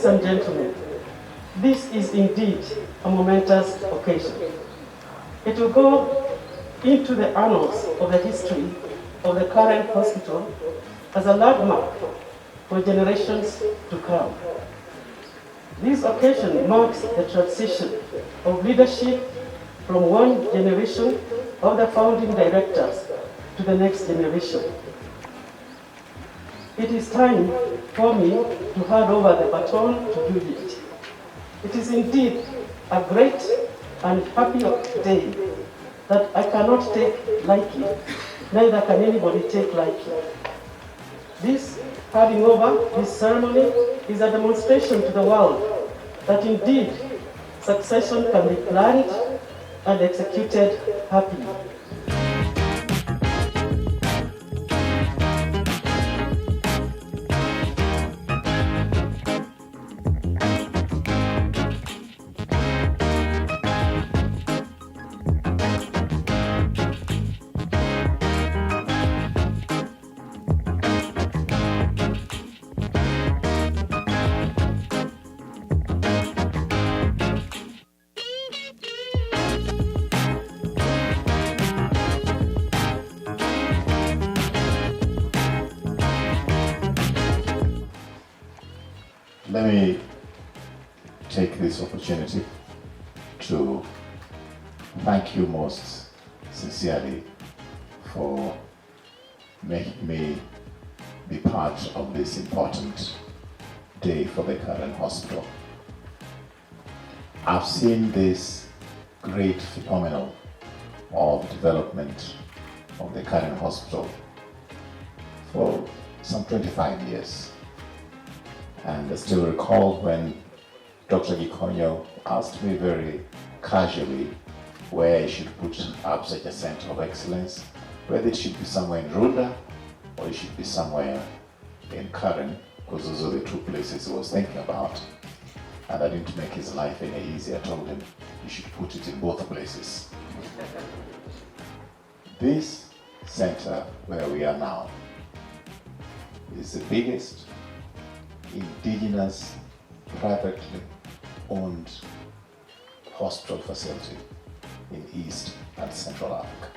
Ladies and gentlemen, this is indeed a momentous occasion. It will go into the annals of the history of the current hospital as a landmark for generations to come. This occasion marks the transition of leadership from one generation of the founding directors to the next generation. It is time for me to hand over the baton to Juliet. It is indeed a great and happy day that I cannot take lightly, neither can anybody take lightly. This handing over this ceremony is a demonstration to the world that indeed succession can be planned and executed happily. Let me take this opportunity to thank you most sincerely for making me be part of this important day for the current hospital. I've seen this great phenomenon of development of the current hospital for some 25 years. And I still recall when Dr. Gikonyo asked me very casually where I should put up such a center of excellence, whether it should be somewhere in Runda or it should be somewhere in Karen, because those are the two places he was thinking about. And I didn't make his life any easier. I told him you should put it in both places. This center where we are now is the biggest indigenous, privately owned hospital facility in East and Central Africa.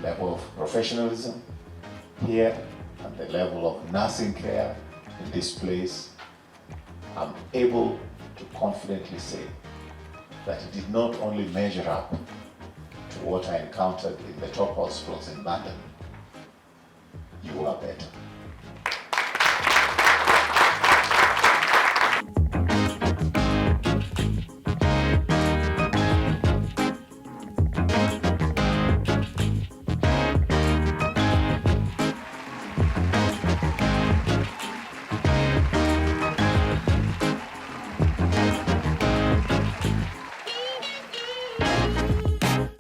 Level of professionalism here and the level of nursing care in this place, I'm able to confidently say that it did not only measure up to what I encountered in the top hospitals in London. You are better.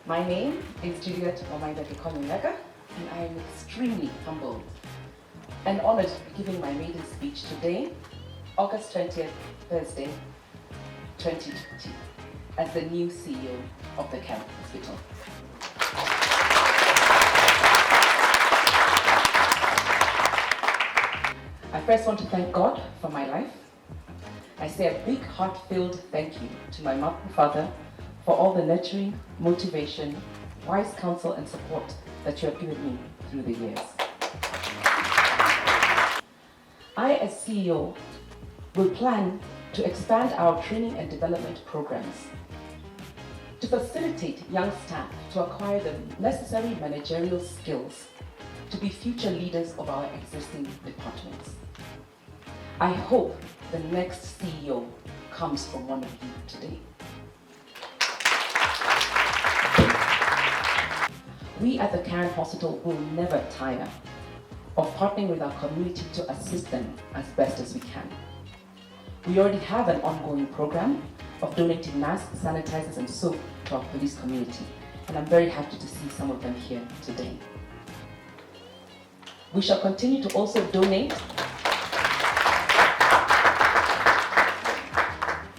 My name is Juliet Gikonyo-Nyaga, and I am extremely humbled and honored to be giving my maiden speech today, August 20th, Thursday, 2020, as the new CEO of the Camp Hospital. I first want to thank God for my life. I say a big heart-filled thank you to my mother and father for all the nurturing, motivation, wise counsel and support that you have given me through the years. I, as CEO, will plan to expand our training and development programs to facilitate young staff to acquire the necessary managerial skills to be future leaders of our existing departments. I hope the next CEO comes from one of you today. We at the Karen Hospital will never tire of partnering with our community to assist them as best as we can. We already have an ongoing program of donating masks, sanitizers and soap to our police community, and I'm very happy to see some of them here today. We shall continue to also donate.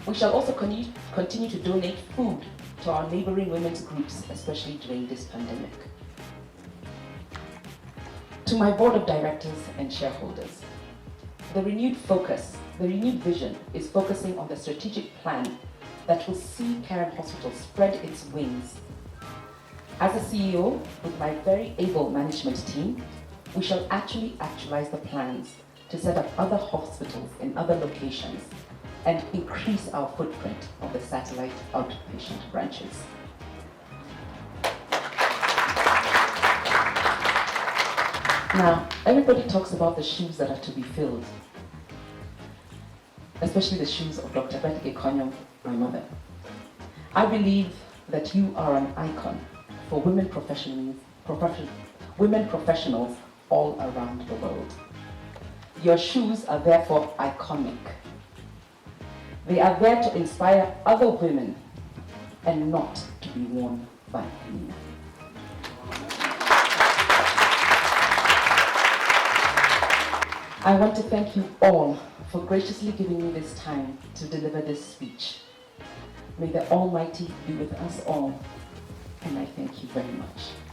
We shall also continue to donate food to our neighboring women's groups, especially during this pandemic. To my board of directors and shareholders, the renewed focus, the renewed vision is focusing on the strategic plan that will see Karen Hospital spread its wings. As a CEO, with my very able management team, we shall actualize the plans to set up other hospitals in other locations and increase our footprint of the satellite outpatient branches. Now, everybody talks about the shoes that are to be filled, especially the shoes of Dr. Beth Gikonyo, my mother. I believe that you are an icon for women professionals all around the world. Your shoes are therefore iconic. They are there to inspire other women and not to be worn by me. I want to thank you all for graciously giving me this time to deliver this speech. May the Almighty be with us all, and I thank you very much.